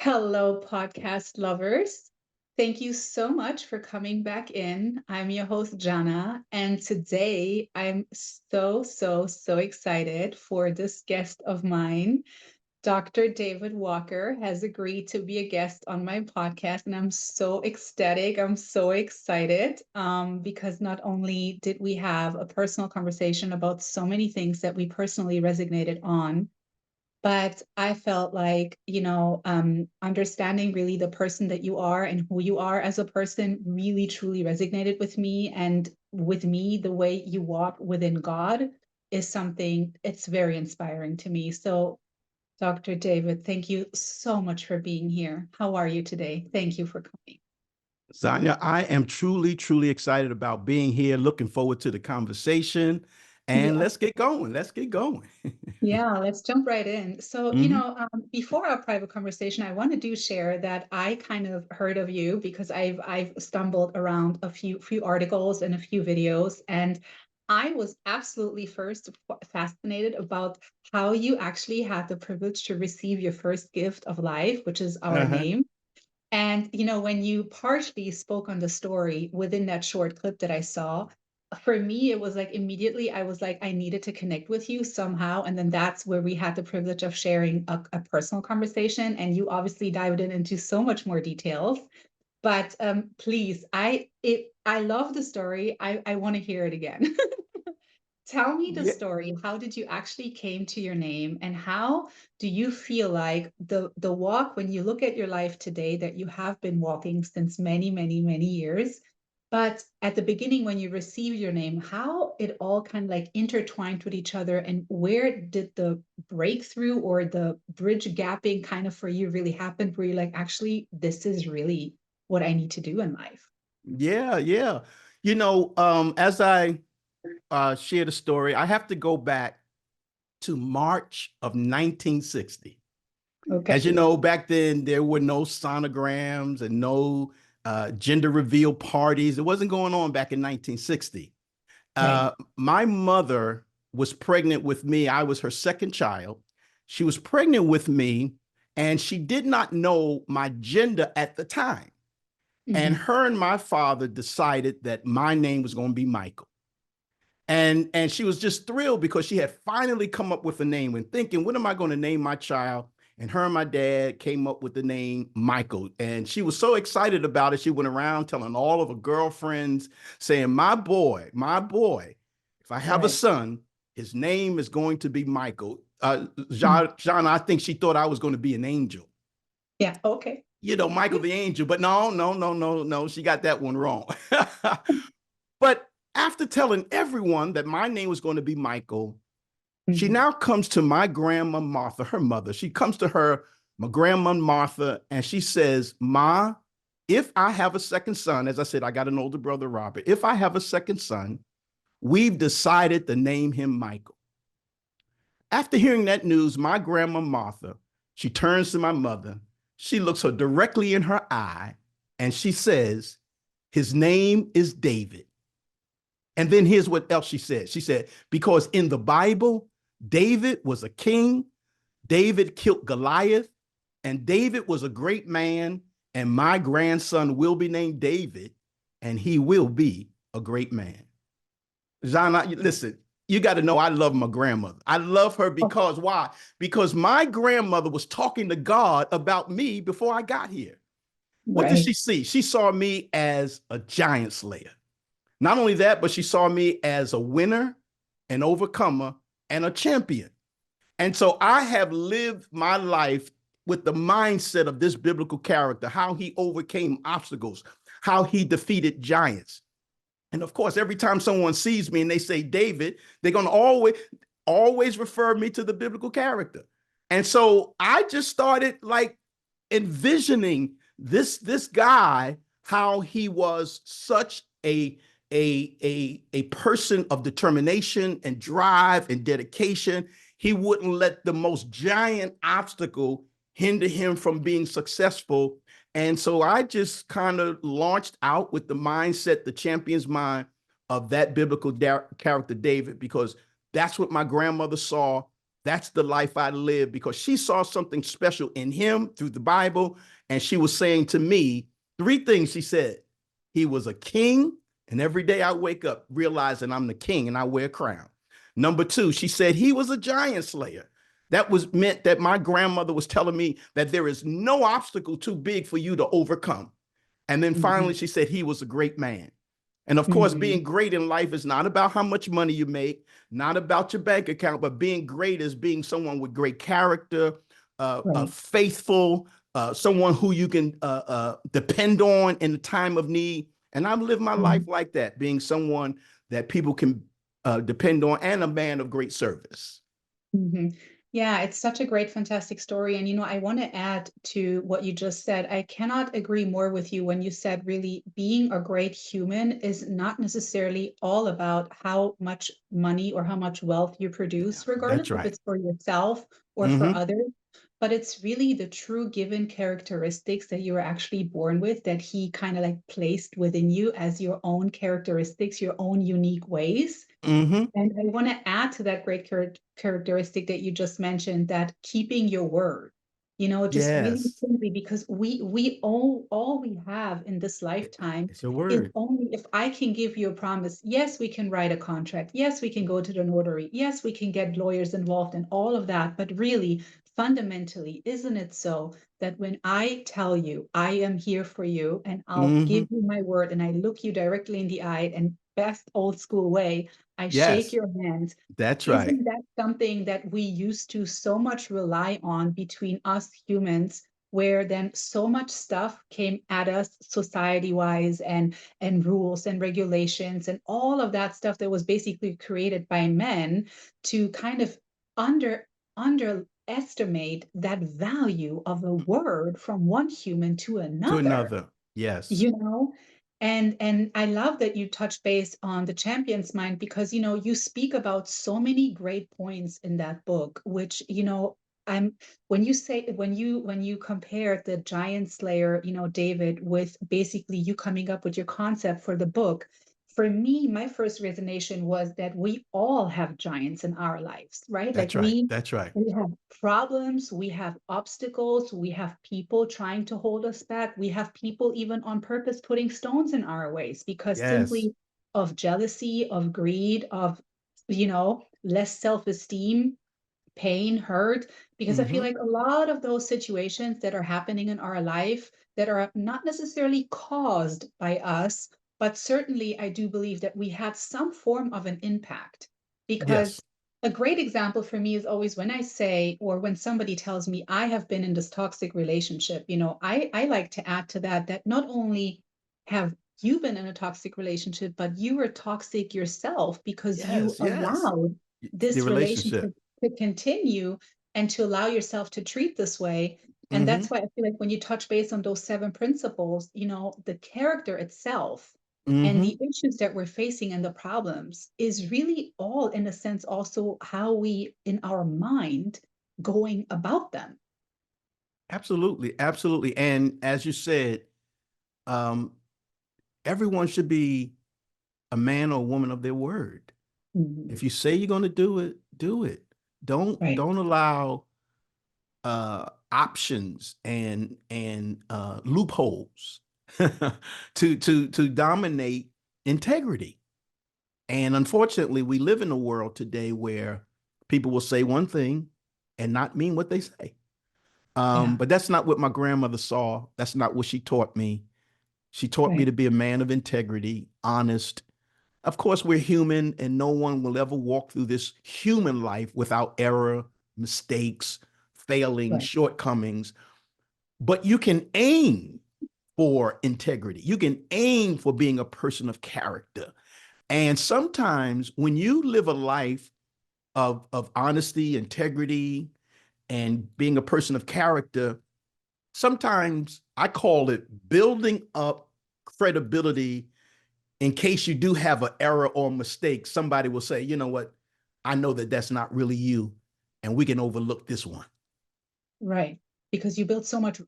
Hello, podcast lovers. Thank you so much for coming back in. I'm your host, Žana, and today I'm so excited for this guest of mine. Dr. David Walker has agreed to be a guest on my podcast, and I'm so ecstatic. I'm so excited because not only did we have a personal conversation about so many things that we personally resonated on, but I felt like, understanding really the person that you are and who you are as a person really truly resonated with me. And with me, the way you walk within God is something, it's very inspiring to me. So, Dr. David, thank you so much for being here. How are you today? Thank you for coming. Sonia, I am truly excited about being here. Looking forward to the conversation. And Yeah. let's get going. Let's get going. Yeah, let's jump right in. So, Mhm. before our private conversation, I want to do share that I kind of heard of you because I've stumbled around a few articles and a few videos, and I was absolutely first fascinated about how you actually had the privilege to receive your first gift of life, which is our Uh-huh. name. And, when you partially spoke on the story within that short clip that I saw, for me, it was like immediately I was like, I needed to connect with you somehow. And then that's where we had the privilege of sharing a personal conversation. And you obviously dived into so much more details. But please, I love the story. I want to hear it again. Tell me the Yeah. story. How did you actually came to your name, and how do you feel like the walk when you look at your life today that you have been walking since many years, but at the beginning when you received your name, how it all kind of like intertwined with each other, and where did the breakthrough or the bridge gapping kind of for you really happen where you're like, actually, this is really what I need to do in life? Yeah. As I share the story, I have to go back to March of 1960. As Okay. you know, back then there were no sonograms and no gender reveal parties. It wasn't going on back in 1960. Right. My mother was pregnant with me. I was her second child. She was pregnant with me, and she did not know my gender at the time. And Mhm. her and my father decided that my name was going to be Michael. And she was just thrilled because she had finally come up with a name and thinking, what am I going to name my child? And her and my dad came up with the name Michael. And she was so excited about it. She went around telling all of her girlfriends, saying, my boy, if I have a Right. son, his name is going to be Michael. Mhm. Žana, I think she thought I was going to be an angel. Yeah. Okay. Michael the angel. But no. She got that one wrong. But after telling everyone that my name was going to be Michael, she Mhm. now comes to my grandma Martha, her mother. She comes to her, my grandma Martha, and she says, Ma, if I have a second son, as I said, I got an older brother, Robert. If I have a second son, we've decided to name him Michael. After hearing that news, my grandma Martha, she turns to my mother. She looks her directly in her eye, and she says, his name is David. And then here's what else she said. She said, because in the Bible, David was a king, David killed Goliath, and David was a great man, and my grandson will be named David, and he will be a great man. Žana, listen, you got to know I love my grandmother. I love her Oh, because why? Because my grandmother was talking to God about me before I got here. What did right. she see? She saw me as a giant slayer. Not only that, but she saw me as a winner, an overcomer, and a champion. And so I have lived my life with the mindset of this biblical character, how he overcame obstacles, how he defeated giants. And of course, every time someone sees me and they say David, they're going to always refer me to the biblical character. And so I just started like envisioning this guy, how he was such a person of determination and drive and dedication. He wouldn't let the most giant obstacle hinder him from being successful. And so I just kind of launched out with the mindset, the champion's mind of that biblical character, David, because that's what my grandmother saw. That's the life I live, because she saw something special in him through the Bible. And she was saying to me 3 things. She said, he was a king. And every day I wake up realizing I'm the king and I wear a crown. Number 2, she said he was a giant slayer. That was meant that my grandmother was telling me that there is no obstacle too big for you to overcome. And then finally, Mhm. she said he was a great man. And of course, being Mhm. great in life is not about how much money you make, not about your bank account, but being great is being someone with great character, Right. faithful, someone who you can depend on in the time of need. And I've lived my life Mhm. like that, being someone that people can depend on, and a man of great service. Mhm. Yeah, it's such a great, fantastic story. And, I want to add to what you just said. I cannot agree more with you when you said really being a great human is not necessarily all about how much money or how much wealth you produce, regardless That's if right. it's for yourself or for Mm-hmm. others. But it's really the true given characteristics that you were actually born with, that he kind of like placed within you as your own characteristics, your own unique ways. Mm-hmm. And I want to add to that great characteristic that you just mentioned, that keeping your word, just really Yes. simply, because we all we have in this lifetime It's a is word. only if I can give you a promise. Yes, we can write a contract. Yes, we can go to the notary. Yes, we can get lawyers involved and all of that. But really, fundamentally, isn't it so that when I tell you I am here for you and I'll Mm-hmm. give you my word and I look you directly in the eye and best old school way, I shake Yes, your hand. that's right. Isn't that something that we used to so much rely on between us humans, where then so much stuff came at us society wise, and rules and regulations and all of that stuff that was basically created by men to kind of under underestimate that value of a word from one human to To another another. Yes. you know and I love that you touch base on the champion's mind, because you speak about so many great points in that book, which I'm when you say when you compare the giant slayer, David, with basically you coming up with your concept for the book. For me, my first resonation was that we all have giants in our lives, right? Like That's right. That's right. we have problems, we have obstacles, we have people trying to hold us back, we have people even on purpose putting stones in our ways because Yes. simply of jealousy, of greed, of less self-esteem, pain, hurt. Because I feel Mm-hmm. like a lot of those situations that are happening in our life that are not necessarily caused by us, but certainly I do believe that we had some form of an impact. Yes. Because a great example for me is always when I say, or when somebody tells me I have been in this toxic relationship, I like to add to that, that not only have you been in a toxic relationship, but you were toxic yourself because you Yes. Yes. allowed The this relationship. relationship to continue and to allow yourself to treat this way. And Mm-hmm. that's why I feel like when you touch base on those 7 principles, the character itself and Mm-hmm. the issues that we're facing and the problems is really all, in a sense, also how we in our mind going about them. Absolutely. Absolutely. And as you said, um, everyone should be a man or woman of their word. If Mhm. you say you're going to do it, do it. Right. Don't allow options and loopholes to dominate integrity. And unfortunately, we live in a world today where people will say one thing and not mean what they say. Yeah. But that's not what my grandmother saw. That's not what she taught me. She taught me Right. to be a man of integrity, honest. Of course, we're human, and no one will ever walk through this human life without error, mistakes, failings, Right. shortcomings. But you can aim for integrity. You can aim for being a person of character. And sometimes when you live a life of honesty, integrity, and being a person of character, sometimes I call it building up credibility in case you do have an error or mistake. Somebody will say, you know what? I know that that's not really you, and we can overlook this one. Right. Because you build so much,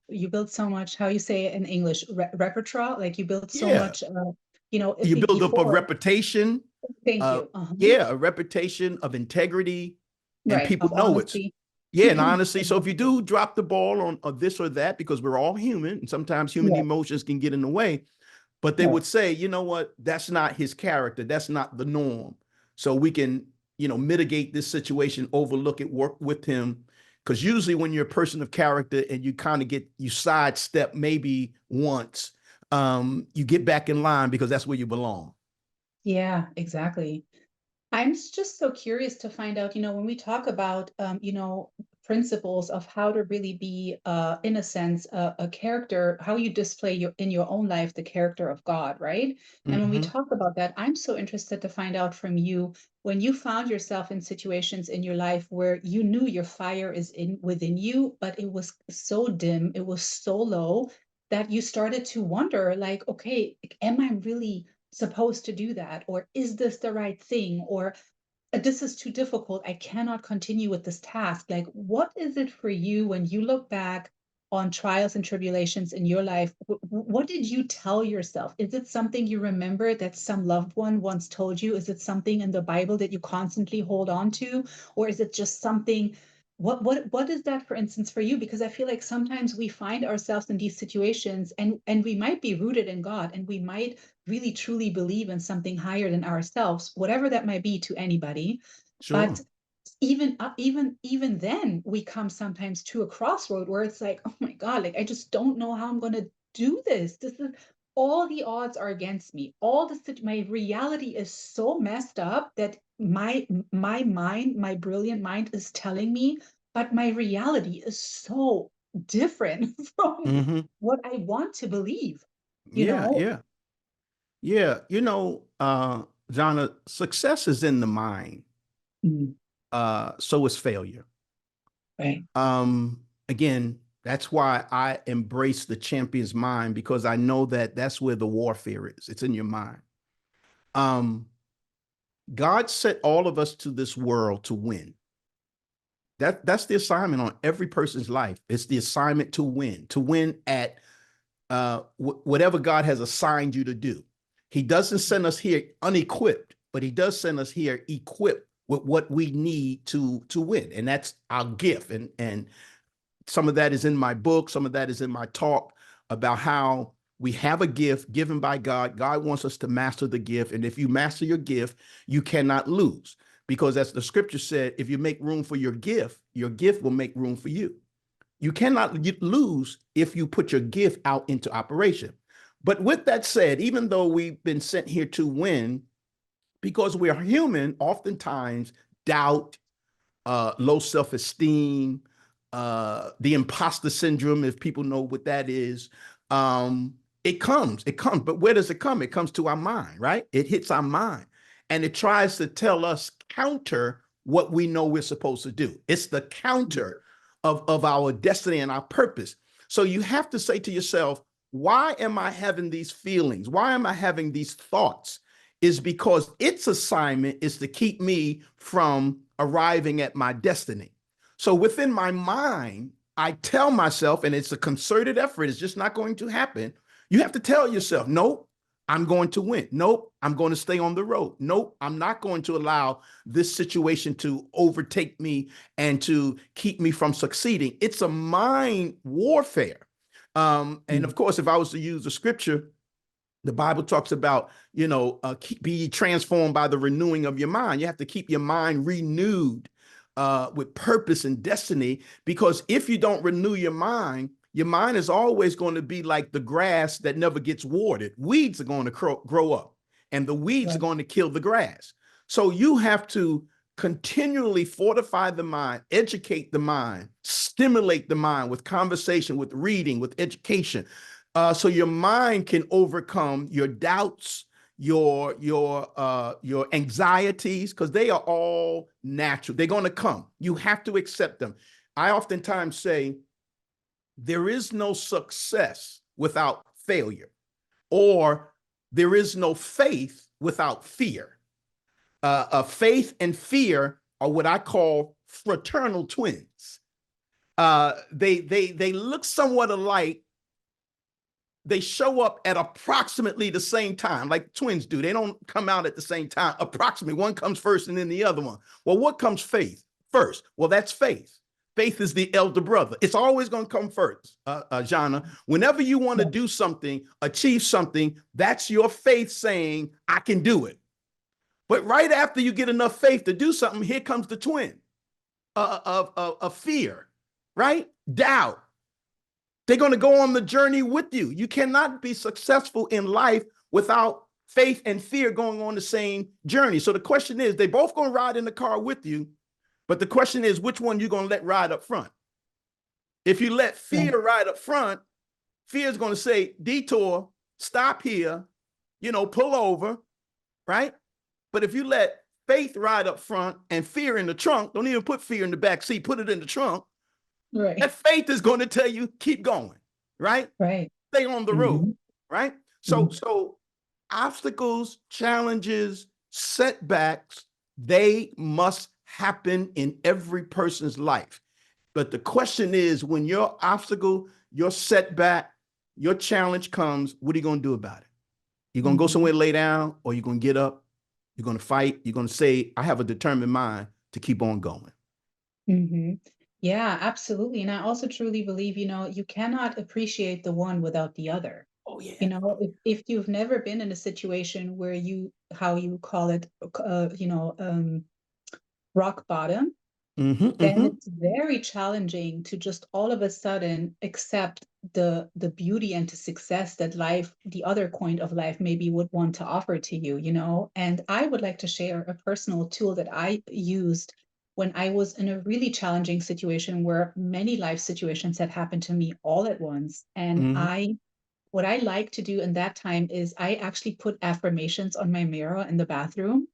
how you say it in English, repertoire, like you build so Yeah. much, You build up a before. reputation. Thank you. Uh-huh. Yeah, a reputation of integrity, and Right. people Of know it's, honesty. yeah, and honestly, so if you Exactly. do drop the ball on this or that, because we're all human, and sometimes human Right. emotions can get in the way, but they Right. would say, you know what, that's not his character, that's not the norm. So we can, mitigate this situation, overlook it, work with him. Because usually when you're a person of character and you kind of you sidestep maybe once, you get back in line because that's where you belong. Yeah, exactly. Just so curious to find out, when we talk about, principles of how to really be, in a sense, a character, how you display in your own life the character of God, right? And when we Mm-hmm. talk about that, I'm so interested to find out from you when you found yourself in situations in your life where you knew your fire is within you, but it was so dim, it was so low that you started to wonder, like, okay, am I really supposed to do that? Or is this the right thing? Or this is too difficult. I cannot continue with this task. Like, what is it for you when you look back on trials and tribulations in your life? What did you tell yourself? Is it something you remember that some loved one once told you? Is it something in the Bible that you constantly hold on to? Or is it just something? What is that, for instance, for you? Because I feel like sometimes we find ourselves in these situations and we might be rooted in God and we might really truly believe in something higher than ourselves, whatever that might be to anybody. But Sure. even then we come sometimes to a crossroad where it's like, oh my God, like I just don't know how I'm going to do this. This is all the odds are against me. My reality is so messed up that my mind, my brilliant mind is telling me, but my reality is so different from Mm-hmm. what I want to believe, you Yeah, know? yeah, yeah. Jana, success is in the mind. Mm, So is failure. right. Again, that's why I embrace the champion's mind, because I know that that's where the warfare is. It's in your mind. Um, God set all of us to this world to win. That's the assignment on every person's life. It's the assignment to win at whatever God has assigned you to do. He doesn't send us here unequipped, but he does send us here equipped with what we need to win, and that's our gift. And some of that is in my book, some of that is in my talk about how we have a gift given by God. God wants us to master the gift. And if you master your gift, you cannot lose. Because as the scripture said, if you make room for your gift will make room for you. You cannot lose if you put your gift out into operation. But with that said, even though we've been sent here to win, because we are human, oftentimes doubt, low self-esteem, the imposter syndrome, if people know what that is. It comes. But where does it come? It comes to our mind, right? It hits our mind and it tries to tell us counter what we know we're supposed to do. It's the counter of our destiny and our purpose. So you have to say to yourself, why am I having these feelings? Why am I having these thoughts? Is because its assignment is to keep me from arriving at my destiny. So within my mind, I tell myself, and it's a concerted effort, it's just not going to happen. You have to tell yourself, nope, I'm going to win. Nope, I'm going to stay on the road. Nope, I'm not going to allow this situation to overtake me and to keep me from succeeding. It's a mind warfare. And of Mm, course, if I was to use the scripture, the Bible talks about, be transformed by the renewing of your mind. You have to keep your mind renewed with purpose and destiny, because if you don't renew your mind is always going to be like the grass that never gets watered. Weeds are going to grow up, and the weeds are right. going to kill the grass. So you have to continually fortify the mind, educate the mind, stimulate the mind with conversation, with reading, with education, so your mind can overcome your doubts, your anxieties, because they are all natural. They're going to come. You have to accept them. I oftentimes say there is no success without failure, or there is no faith without fear. Faith and fear are what I call fraternal twins. They look somewhat alike. They show up at approximately the same time, like twins do. They don't come out at the same time. Approximately, one comes first and then the other one. Well, what comes faith? first. Well, that's faith. Faith is the elder brother. It's always going to come first, Žana. Whenever you want to do something, achieve something, that's your faith saying, I can do it. But right after you get enough faith to do something, here comes the twin of fear, right? Doubt. They're going to go on the journey with you. You cannot be successful in life without faith and fear going on the same journey. So the question is, they both going to ride in the car with you, but the question is, which one you going to let ride up front? If you let fear ride up front, fear is going to say, detour, stop here, pull over, right? But if you let faith ride up front and fear in the trunk, don't even put fear in the back seat, put it in the trunk. Right. That faith is going to tell you, keep going, right? Right. Stay on the road, right? So obstacles, challenges, setbacks, they must happen in every person's life. But the question is, when your obstacle, your setback, your challenge comes, what are you going to do about it? You're going to go somewhere, lay down, or you're going to get up, you're going to fight, you're going to say, I have a determined mind to keep on going. Yeah, absolutely. And I also truly believe, you cannot appreciate the one without the other. Oh, yeah. If you've never been in a situation where how you call it, rock bottom, then it's very challenging to just all of a sudden accept the beauty and the success that life, the other point of life, maybe would want to offer to you, And I would like to share a personal tool that I used when I was in a really challenging situation where many life situations had happened to me all at once. And what I like to do in that time is I actually put affirmations on my mirror in the bathroom.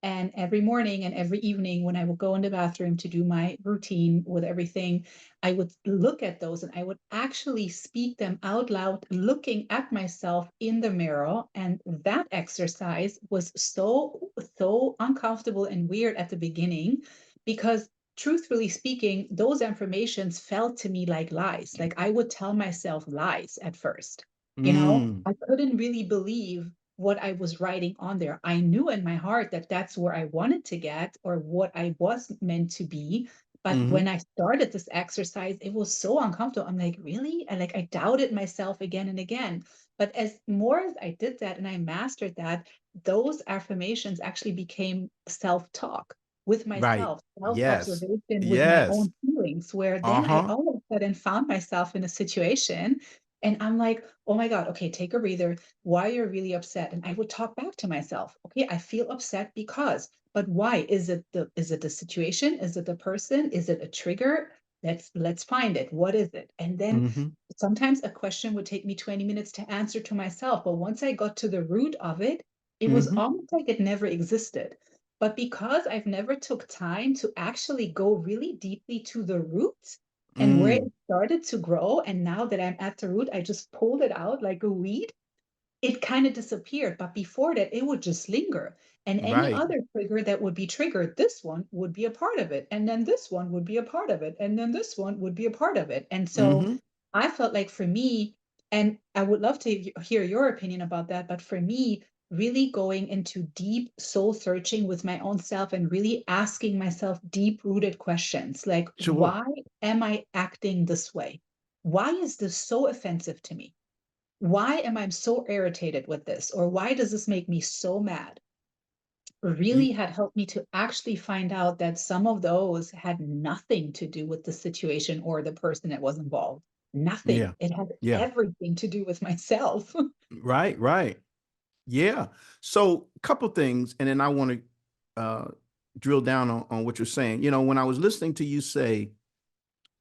And every morning and every evening, when I would go in the bathroom to do my routine with everything, I would look at those and I would actually speak them out loud, looking at myself in the mirror. And that exercise was so, so uncomfortable and weird at the beginning because, truthfully speaking, those affirmations felt to me like lies. Like I would tell myself lies at first. I couldn't really believe what I was writing on there. I knew in my heart that that's where I wanted to get or what I was meant to be. But when I started this exercise, it was so uncomfortable. I'm like, really? I doubted myself again and again. But as more as I did that and I mastered that, those affirmations actually became self-talk with Right. myself, Yes. self-observation with my Yes. own feelings, where then I all of a sudden found myself in a situation and I'm like, oh my God, okay, take a breather. Why you're really upset? And I would talk back to myself. Okay, I feel upset because, but why? Is it the situation? Is it the person? Is it a trigger? Let's find it. What is it? And then sometimes a question would take me 20 minutes to answer to myself. But once I got to the root of it, it was almost like it never existed. But because I've never took time to actually go really deeply to the roots, and where it started to grow, and now that I'm at the root, I just pulled it out like a weed. It kind of disappeared. But before that, it would just linger. And any Right. other trigger that would be triggered, this one would be a part of it. And then this one would be a part of it. And then this one would be a part of it. And so I felt like for me, and I would love to hear your opinion about that, but for me, really going into deep soul searching with my own self and really asking myself deep rooted questions like, Sure. why am I acting this way? Why is this so offensive to me? Why am I so irritated with this? Or why does this make me so mad? Really had helped me to actually find out that some of those had nothing to do with the situation or the person that was involved. Nothing. Yeah. It had Yeah. everything to do with myself. Right. Right. Yeah. So a couple things, and then I want to drill down on what you're saying. When I was listening to you say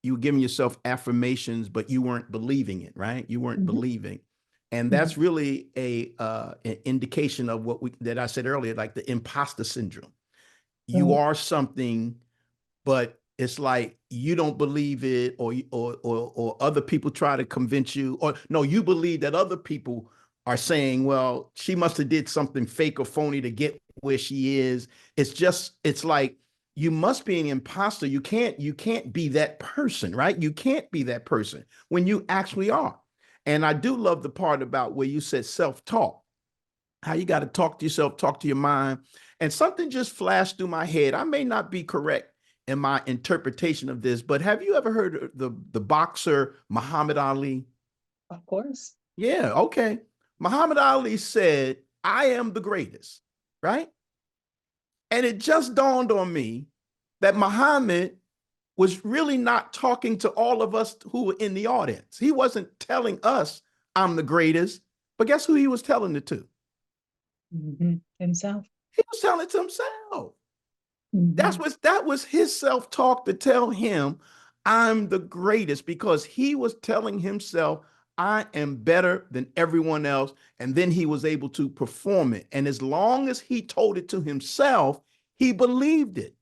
you were giving yourself affirmations, but you weren't believing it, right? You weren't believing. And that's really an indication of that I said earlier, like the imposter syndrome. You Right. are something, but it's like you don't believe it, or other people try to convince you, or no, you believe that other people are saying, well, she must have did something fake or phony to get where she is. It's like you must be an imposter. You can't be that person, right? You can't be that person when you actually are. And I do love the part about where you said self-talk, how you got to talk to yourself, talk to your mind. And something just flashed through my head. I may not be correct in my interpretation of this, but have you ever heard of the boxer Muhammad Ali? Of course. Yeah, okay. Muhammad Ali said, I am the greatest, right? And it just dawned on me that Muhammad was really not talking to all of us who were in the audience. He wasn't telling us I'm the greatest, but guess who he was telling it to? Himself. He was telling it to himself. Mm-hmm. That was his self-talk to tell him I'm the greatest, because he was telling himself I am better than everyone else. And then he was able to perform it. And as long as he told it to himself, he believed it.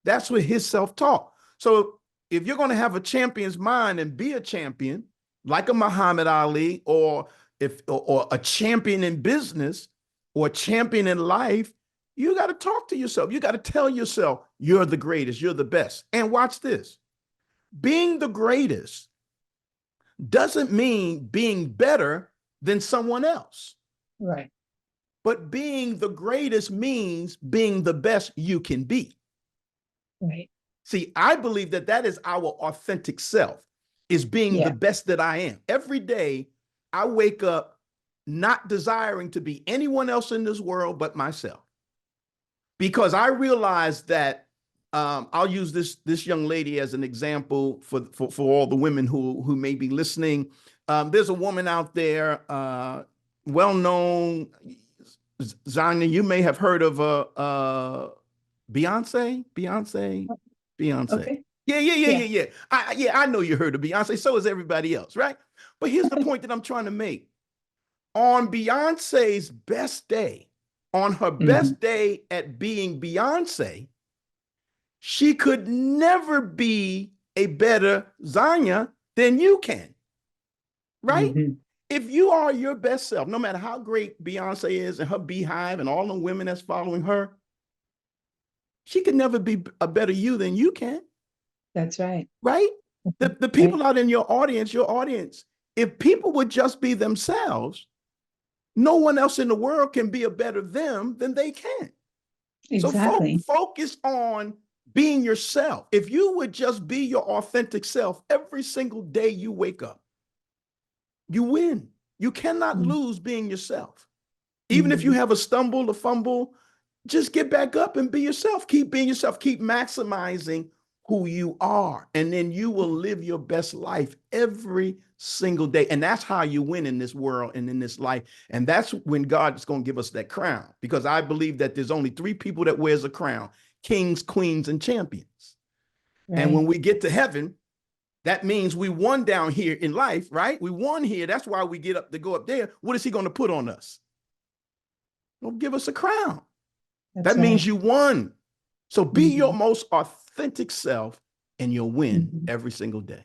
That's what his self-talk. So if you're going to have a champion's mind and be a champion, like a Muhammad Ali, or a champion in business, or a champion in life, you got to talk to yourself. You got to tell yourself you're the greatest, you're the best. And watch this. Being the greatest doesn't mean being better than someone else. Right. But being the greatest means being the best you can be. Right. See, I believe that that is our authentic self, is being the best that I am. Every day I wake up not desiring to be anyone else in this world but myself, because I realize that I'll use this young lady as an example for all the women who may be listening. There's a woman out there, well known, Žana, you may have heard of Beyonce. Okay. Yeah. I know you heard of Beyonce. So is everybody else, right? But here's the point that I'm trying to make. On Beyonce's best day, on her best day at being Beyonce, she could never be a better Žana than you can, right? If you are your best self, no matter how great Beyonce is and her beehive and all the women that's following her, she could never be a better you than you can. That's right. Right? The people out in your audience, if people would just be themselves, no one else in the world can be a better them than they can. Exactly. So focus on being yourself. If you would just be your authentic self every single day you wake up, you win. You cannot lose being yourself. Even if you have a stumble, a fumble, just get back up and be yourself. Keep being yourself. Keep maximizing who you are. And then you will live your best life every single day. And that's how you win in this world and in this life. And that's when God is going to give us that crown. Because I believe that there's only 3 people that wears a crown: kings, queens, and champions. Right. And when we get to heaven, that means we won down here in life, right? We won here. That's why we get up to go up there. What is he going to put on us? He'll give us a crown. That means you won. So be your most authentic self and you'll win every single day.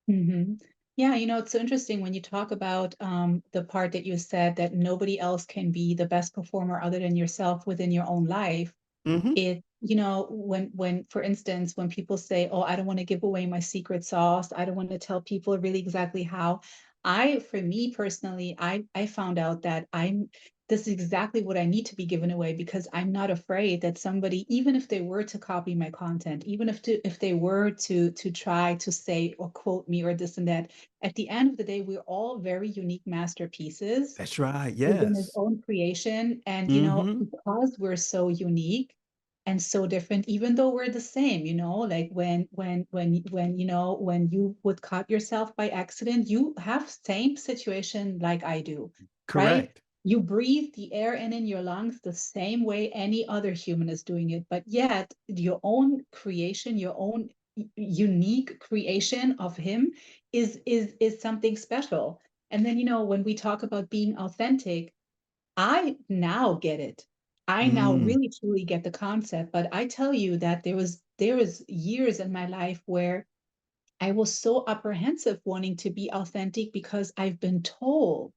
Yeah, it's so interesting when you talk about the part that you said that nobody else can be the best performer other than yourself within your own life. It, when, for instance, when people say, oh, I don't want to give away my secret sauce, I don't want to tell people really exactly how, for me personally, I found out that this is exactly what I need to be given away, because I'm not afraid that somebody, even if they were to copy my content, even if they were to try to say or quote me or this and that, at the end of the day, we're all very unique masterpieces. That's right. Yes. Within his own creation. And, because we're so unique and so different, even though we're the same, like when you would cut yourself by accident, you have same situation like I do. Correct. Right? You breathe the air in your lungs the same way any other human is doing it, but yet your own creation, your own unique creation of him is something special. And then, when we talk about being authentic, I now get it. I now really truly get the concept. But I tell you that there was years in my life where I was so apprehensive wanting to be authentic, because I've been told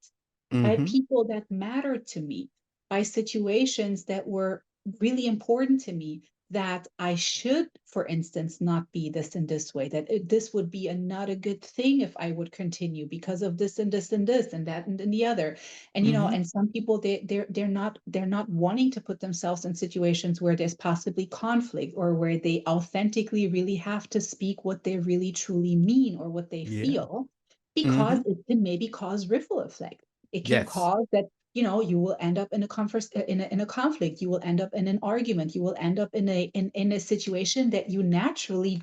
by people that mattered to me, by situations that were really important to me, that I should, for instance, not be this and this way, that this would be not a good thing if I would continue because of this and this and this and that and the other. And, you know, Mm-hmm. and some people, they're not wanting to put themselves in situations where there's possibly conflict or where they authentically really have to speak what they really truly mean or what they Yeah. feel, because Mm-hmm. it can maybe cause ripple effect. It can Yes. cause that, you know, you will end up in a in a conflict, you will end up in an argument, you will end up in a situation that you naturally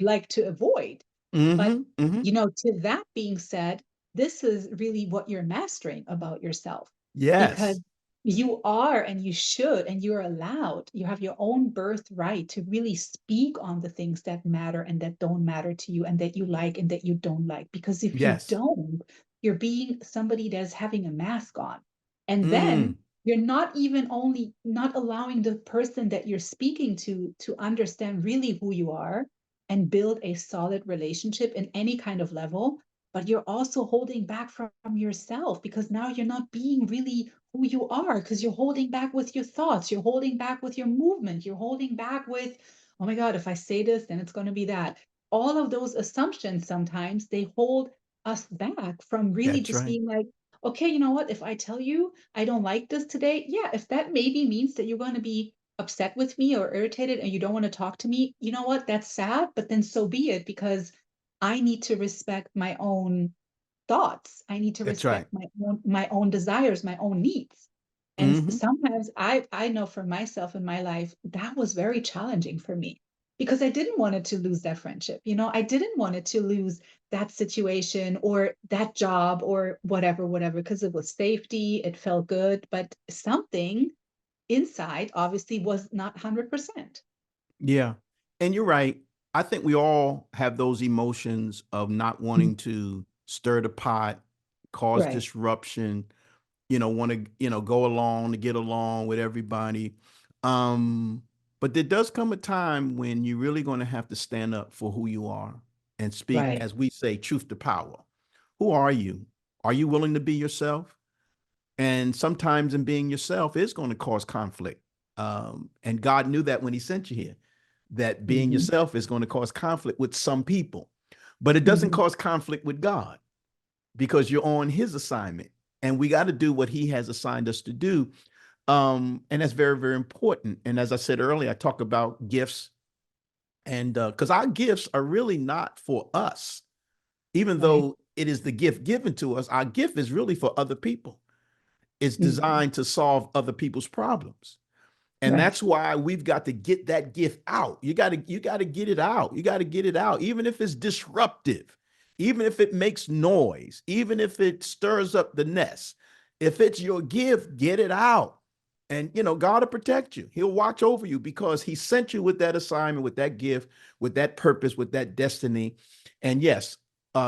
like to avoid. But, Mm-hmm. Mm-hmm. you know, to that being said, this is really what you're mastering about yourself, because Yes. you are, and you should, and you're allowed, you have your own birthright to really speak on the things that matter and that don't matter to you, and that you like and that you don't like. Because if you Yes. don't, you're being somebody that's having a mask on. And then Mm. you're not even only not allowing the person that you're speaking to understand really who you are and build a solid relationship in any kind of level, but you're also holding back from yourself, because now you're not being really who you are, because you're holding back with your thoughts, you're holding back with your movement, you're holding back with, oh my God, if I say this, then it's going to be that. All of those assumptions, sometimes they hold us back from really That's just right. being like, okay, you know what? If I tell you I don't like this today, yeah, if that maybe means that you're going to be upset with me or irritated and you don't want to talk to me, you know what? That's sad, but then so be it, because I need to respect my own thoughts. I need to That's right. respect my own desires, my own needs. And Mm-hmm. sometimes I know for myself in my life that was very challenging for me, because I didn't want it to lose that friendship. You know, I didn't want it to lose that situation or that job or whatever, because it was safety, it felt good, but something inside obviously was not 100%. Yeah. And you're right. I think we all have those emotions of not wanting to stir the pot, cause Right. disruption, want to, go along to get along with everybody. Um, but there does come a time when you're really going to have to stand up for who you are and speak, Right. as we say, truth to power. Who are you? Are you willing to be yourself? And sometimes in being yourself is going to cause conflict. And God knew that when he sent you here, that being Mhm. yourself is going to cause conflict with some people, but it doesn't Mhm. cause conflict with God, because you're on his assignment and we got to do what he has assigned us to do. And that's very, very important. And as I said earlier, I talk about gifts, and because our gifts are really not for us, even Right. though it is the gift given to us, our gift is really for other people. It's Mhm. designed to solve other people's problems. And Right. that's why we've got to get that gift out. You got to get it out. You got to get it out, even if it's disruptive, even if it makes noise, even if it stirs up the nest. If it's your gift, get it out. And God will protect you. He'll watch over you because he sent you with that assignment, with that gift, with that purpose, with that destiny. And yes,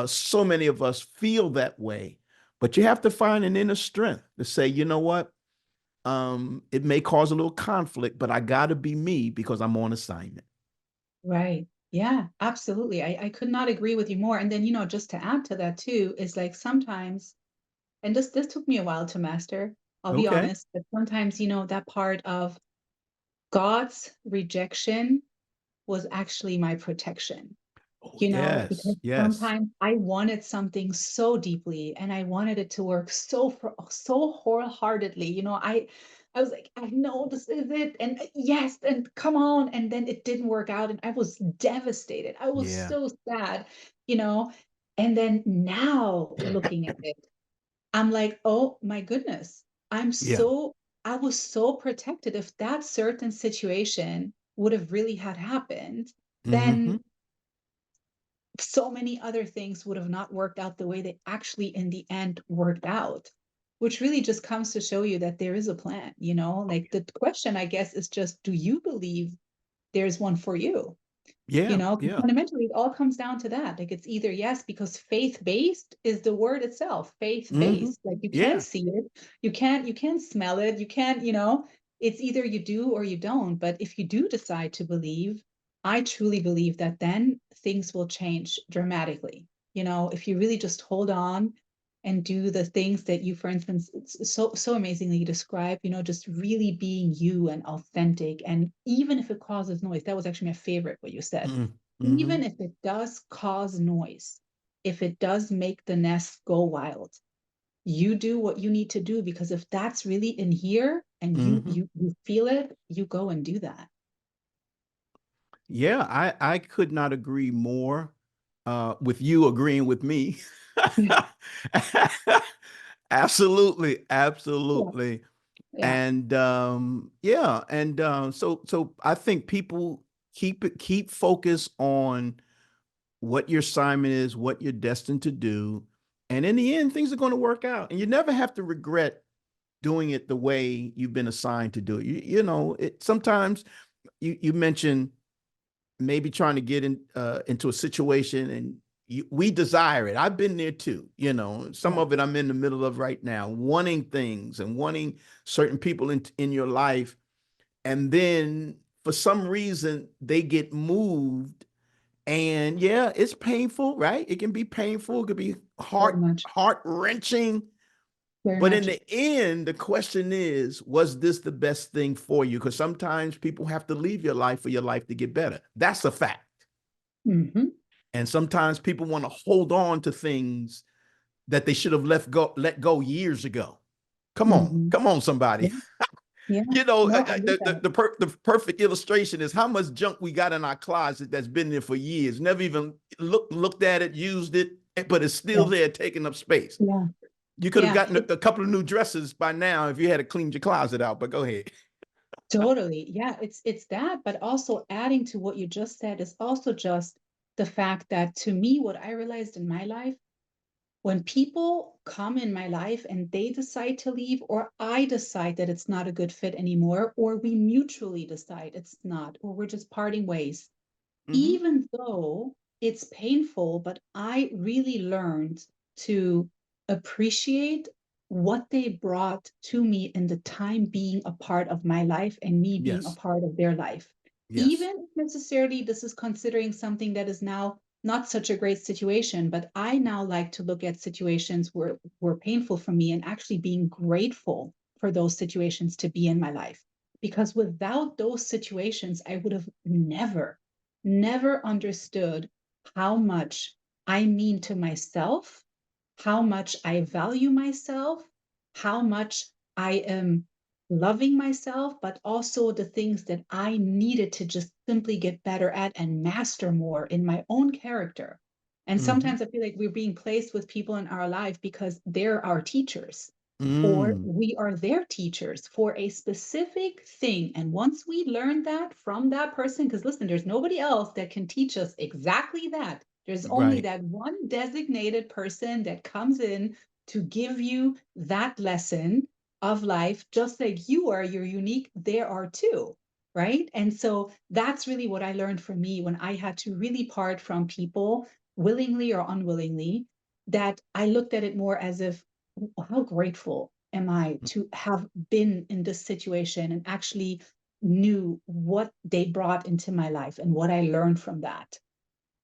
so many of us feel that way, but you have to find an inner strength to say, you know what? It may cause a little conflict, but I got to be me because I'm on assignment. Right. Yeah, absolutely. I could not agree with you more. And then, you know, just to add to that too, is like sometimes, and this took me a while to master, I'll be Okay. honest, but sometimes, you know, that part of God's rejection was actually my protection. Oh, You know, because yes. Yes. sometimes I wanted something so deeply and I wanted it to work so wholeheartedly. You know, I was like, I know this is it, and yes, and come on, and then it didn't work out, and I was devastated. I was Yeah. so sad, you know. And then now looking at it, I'm like, oh my goodness, Yeah. I was so protected. If that certain situation would have really had happened, Mm-hmm. then so many other things would have not worked out the way they actually in the end worked out, which really just comes to show you that there is a plan, you know. Like, the question, I guess, is just, do you believe there's one for you? You Yeah. know, 'cause Yeah. fundamentally it all comes down to that. Like, it's either yes, because faith-based is the word itself, Mm-hmm. faith-based. Like, you can't Yeah. see it, you can't smell it, you can't, you know, it's either you do or you don't. But if you do decide to believe, I truly believe that then things will change dramatically. You know, if you really just hold on and do the things that you, for instance, so amazingly describe, just really being you and authentic. And even if it causes noise, that was actually my favorite, what you said. Mm-hmm. Even if it does cause noise, if it does make the nest go wild, you do what you need to do, because if that's really in here and you Mm-hmm. you you feel it, you go and do that. Yeah, I could not agree more with you agreeing with me. Absolutely, Yeah, absolutely. yeah, And yeah, and so I think people keep focus on what your assignment is, what you're destined to do, and in the end, things are going to work out. And you never have to regret doing it the way you've been assigned to do it. You know, it sometimes you mentioned maybe trying to get into a situation and we desire it. I've been there too. You know, some yeah, of it I'm in the middle of right now, wanting things and wanting certain people in your life, and then for some reason they get moved, and yeah, it's painful, right? It can be painful. It could be very much, heart wrenching. very But in much. the end, the question is, was this the best thing for you? Because sometimes people have to leave your life for your life to get better. That's a fact. Hmm. And sometimes people want to hold on to things that they should have let go years ago. Hmm. Come on, somebody. Yeah, yeah. You know, No, I get that. the perfect illustration is how much junk we got in our closet that's been there for years, never even looked at it, used it, but it's still Yeah, there taking up space. yeah, You could have yeah. gotten a couple of new dresses by now if you had to clean your closet out, but go ahead. Totally. Yeah, it's that, but also adding to what you just said is also just the fact that, to me, what I realized in my life, when people come in my life and they decide to leave, or I decide that it's not a good fit anymore, or we mutually decide it's not, or we're just parting ways, Mm-hmm. even though it's painful, but I really learned to appreciate what they brought to me in the time being a part of my life and me being a Yes. part of their life. Yes. Even if necessarily this is considering something that is now not such a great situation, but I now like to look at situations where were painful for me and actually being grateful for those situations to be in my life. Because without those situations, I would have never understood how much I mean to myself, how much I value myself, how much I am loving myself, but also the things that I needed to just simply get better at and master more in my own character. And Mm-hmm. sometimes I feel like we're being placed with people in our life because they're our teachers, or Mm. we are their teachers for a specific thing. And once we learn that from that person, because listen, there's nobody else that can teach us exactly that. There's only Right. that one designated person that comes in to give you that lesson of life, just like you are, you're unique, there are too. Right. And so that's really what I learned from me when I had to really part from people, willingly or unwillingly, that I looked at it more as if, how grateful am I to have been in this situation and actually knew what they brought into my life and what I learned from that.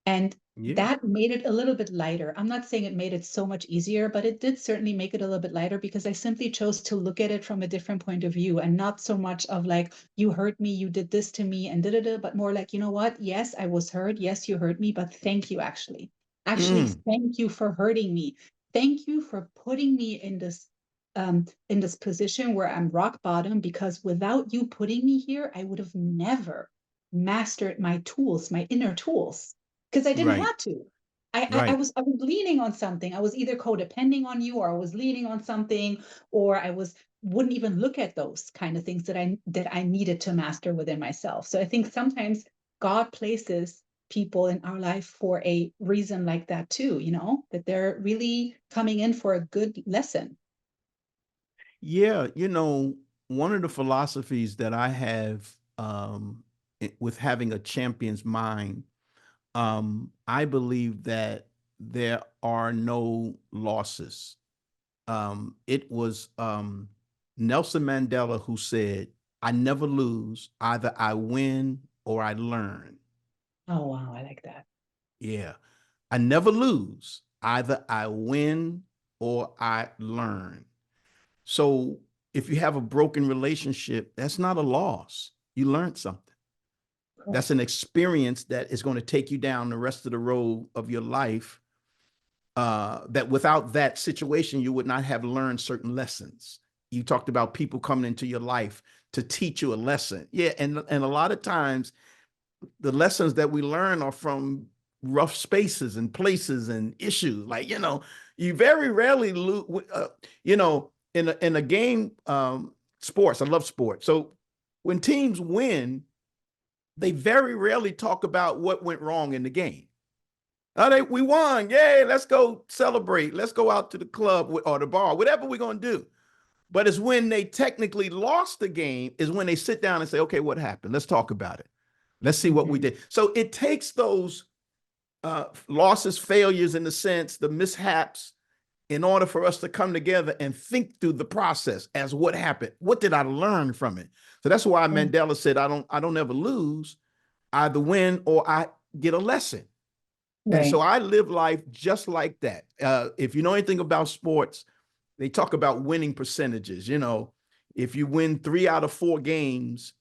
And Yeah. that made it a little bit lighter. I'm not saying it made it so much easier, but it did certainly make it a little bit lighter, because I simply chose to look at it from a different point of view, and not so much of like, you hurt me, you did this to me, and da da da, but more like, you know what? Yes, I was hurt. Yes, you hurt me, but thank you, actually. Actually, Mm. thank you for hurting me. Thank you for putting me in this position where I'm rock bottom, because without you putting me here, I would have never mastered my tools, my inner tools, because I didn't Right. have to. I Right. was leaning on something. I was either codepending on you, or I was leaning on something, or I was wouldn't even look at those kind of things that I needed to master within myself. So I think sometimes God places people in our life for a reason like that too, that they're really coming in for a good lesson. Yeah. You know, one of the philosophies that I have with having a champion's mind, I believe that there are no losses. It was Nelson Mandela who said, I never lose. Either I win or I learn. Oh wow, I like that. Yeah. I never lose. Either I win or I learn. So if you have a broken relationship, that's not a loss. You learned something. That's an experience that is going to take you down the rest of the road of your life. That without that situation, you would not have learned certain lessons. You talked about people coming into your life to teach you a lesson. Yeah, and a lot of times the lessons that we learn are from rough spaces and places and issues. Like, you very rarely lose, in a game, sports. I love sports. So when teams win, they very rarely talk about what went wrong in the game. We won. Yay, let's go celebrate. Let's go out to the club or the bar, whatever we're going to do. But it's when they technically lost the game is when they sit down and say, okay, what happened? Let's talk about it. Let's see what we did. So it takes those losses, failures, in the sense, the mishaps, in order for us to come together and think through the process as what happened. What did I learn from it? So that's why Mandela said, I don't ever lose. I either win or I get a lesson. And so I live life just like that. If you know anything about sports, they talk about winning percentages. If you win 3 out of 4 games,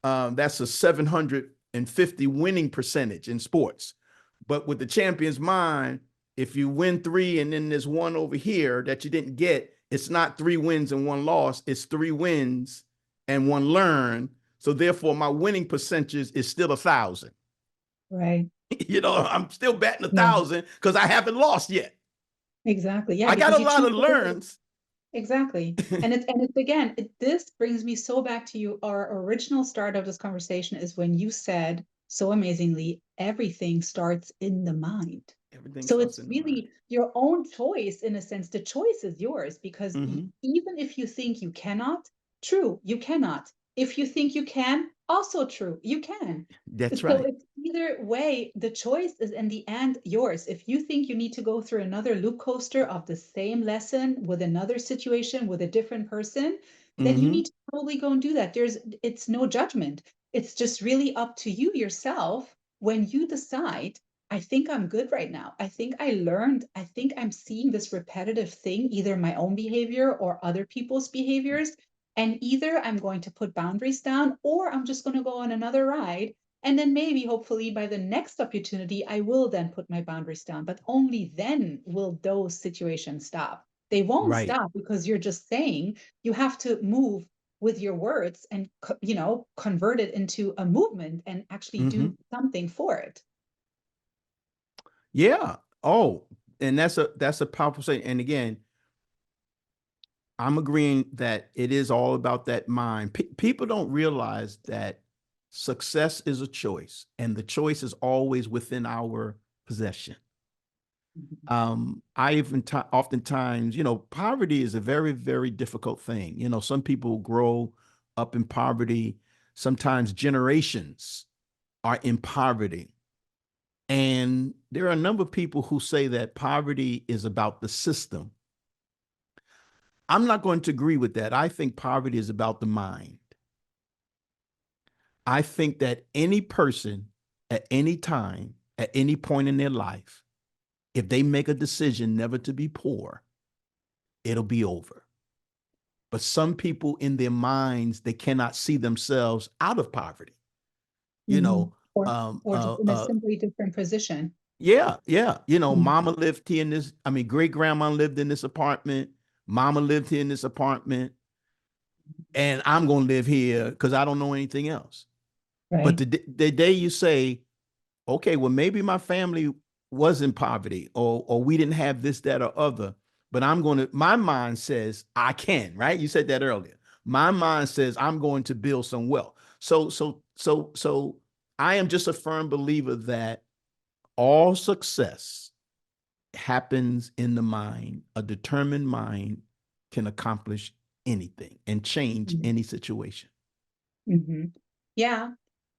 that's a 750 winning percentage in sports. But with the champion's mind, if you win 3 and then there's 1 over here that you didn't get, it's not 3 wins and 1 loss. It's 3 wins and 1 learn. So therefore, my winning percentage is still 1,000. Right. I'm still batting 1,000 because I haven't lost yet. Exactly. Yeah. I got a lot of learns. Exactly. And it's again, this brings me so back to you. Our original start of this conversation is when you said so amazingly, everything starts in the mind. So it's really your own choice in a sense. The choice is yours because even if you think you cannot, true, you cannot. If you think you can, also true, you can. That's So right. it's either way, the choice is in the end yours. If you think you need to go through another loop coaster of the same lesson with another situation with a different person, then you need to probably go and do that. It's no judgment. It's just really up to you yourself when you decide, I think I'm good right now. I think I think I'm seeing this repetitive thing, either my own behavior or other people's behaviors. And either I'm going to put boundaries down or I'm just going to go on another ride. And then maybe, hopefully, by the next opportunity, I will then put my boundaries down. But only then will those situations stop. They won't stop because you're just saying. You have to move with your words and, convert it into a movement and actually do something for it. Yeah. Oh, and that's a powerful thing. And again, I'm agreeing that it is all about that mind. People don't realize that success is a choice, and the choice is always within our possession. I even oftentimes, poverty is a very, very difficult thing. Some people grow up in poverty. Sometimes generations are in poverty. And there are a number of people who say that poverty is about the system. I'm not going to agree with that. I think poverty is about the mind. I think that any person at any time, at any point in their life, if they make a decision never to be poor, it'll be over. But some people in their minds, they cannot see themselves out of poverty. Or just in a simply different position. Yeah. Mama lived here great grandma lived in this apartment. Mama lived here in this apartment. And I'm going to live here because I don't know anything else. Right. But the day you say, okay, well, maybe my family was in poverty or we didn't have this, that, or other, but my mind says I can, right? You said that earlier. My mind says I'm going to build some wealth. So I am just a firm believer that all success happens in the mind. A determined mind can accomplish anything and change any situation. Yeah,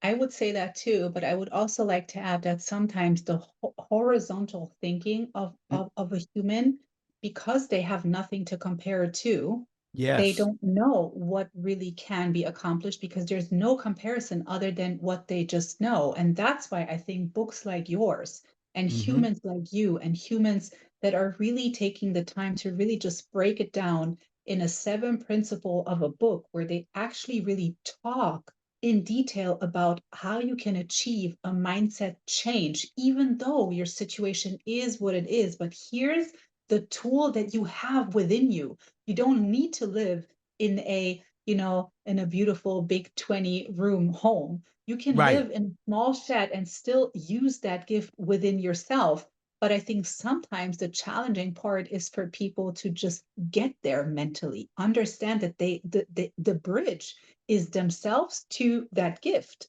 I would say that too, but I would also like to add that sometimes the horizontal thinking of a human, because they have nothing to compare it to, they don't know what really can be accomplished because there's no comparison other than what they just know. And that's why I think books like yours and humans like you and humans that are really taking the time to really just break it down in a 7 principle of a book where they actually really talk in detail about how you can achieve a mindset change, even though your situation is what it is. But here's the tool that you have within you. You don't need to live in a, in a beautiful big 20-room home. You can Right. live in a small shed and still use that gift within yourself. But I think sometimes the challenging part is for people to just get there mentally, understand that the bridge is themselves to that gift.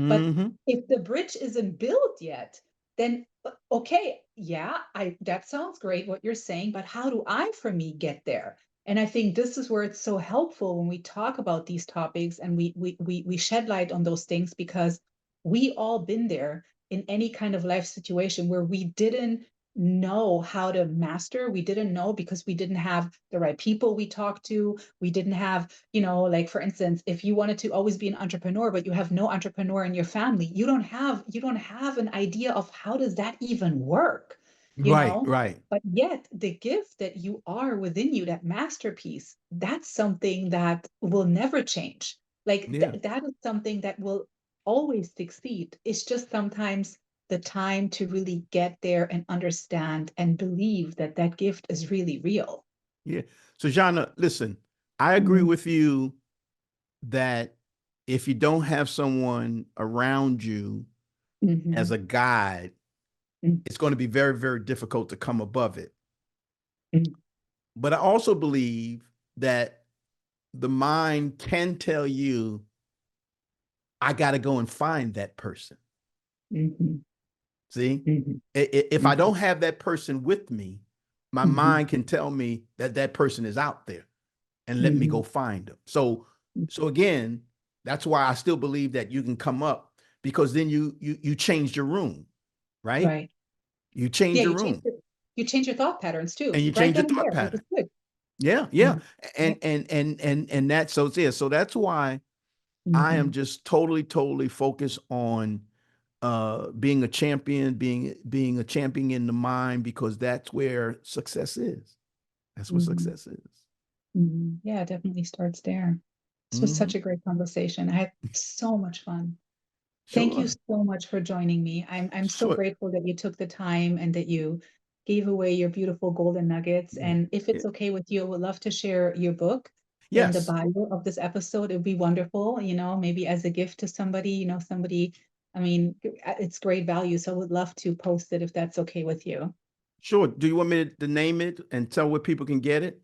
But Mm-hmm. if the bridge isn't built yet, then okay, yeah, that sounds great what you're saying, but how do I, for me, get there? And I think this is where it's so helpful when we talk about these topics and we shed light on those things, because we all been there in any kind of life situation where we didn't know how to master. We didn't know because we didn't have the right people we talked to. We didn't have, like for instance, if you wanted to always be an entrepreneur, but you have no entrepreneur in your family, you don't have an idea of how does that even work, you Right. know? Right. But yet the gift that you are within you, that masterpiece, that's something that will never change. Like Yeah. that is something that will always succeed. It's just sometimes the time to really get there and understand and believe that that gift is really real. Yeah. So, Jana, listen, I agree Mhm, with you that if you don't have someone around you as mhm, a guide, mhm, it's going to be very, very difficult to come above it. mhm, But I also believe that the mind can tell you, I got to go and find that person. mhm, See, mhm, if I mhm, don't have that person with me, my mhm, mind can tell me that that person is out there and let me mhm, go find them. So again, that's why I still believe that you can come up, because then you change your room, right? right. You change Yeah, your room you change your thought patterns too, and you right change your then and thought there. Like pattern. it's good. Yeah, yeah. Mhm, yeah. And that, so yeah, so that's why I am Mhm, just totally, totally focused on being a champion, being a champion in the mind, because that's where success is. That's what mhm, success is. mhm. Yeah, it definitely starts there. This was Hmm. such a great conversation. I had so much fun. Thank you Sure, so much for joining me. I'm so sure. grateful that you took the time and that you gave away your beautiful golden nuggets. Yeah, And if yeah. it's okay with you, I would love to share your book in the Yes, bio of this episode. It would be wonderful, maybe as a gift to somebody, somebody, I mean, it's great value. So I would love to post it if that's okay with you. sure. Do you want me to name it and tell where people can get it?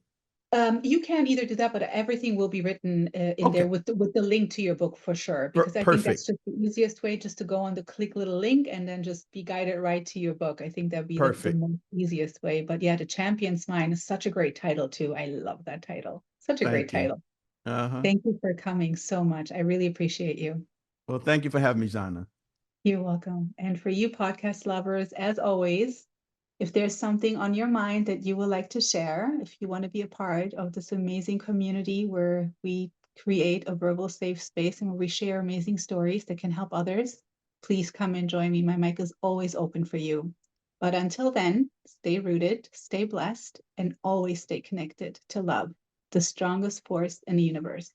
You can either do that, but everything will be written in there Okay, with the link to your book for sure, because I think that's perfect, just the easiest way, just to go on the click little link and then just be guided right to your book. I think that'd be the perfect. most easiest way. But yeah, The Champion's Mind is such a great title too. I love that title. Such a great Thank you. title. Uh-huh. Thank you for coming so much. I really appreciate you. Well, thank you for having me, Zana. You're welcome. And for you podcast lovers, as always, if there's something on your mind that you would like to share, if you want to be a part of this amazing community where we create a verbal safe space and where we share amazing stories that can help others, please come and join me. My mic is always open for you. But until then, stay rooted, stay blessed, and always stay connected to love, the strongest force in the universe.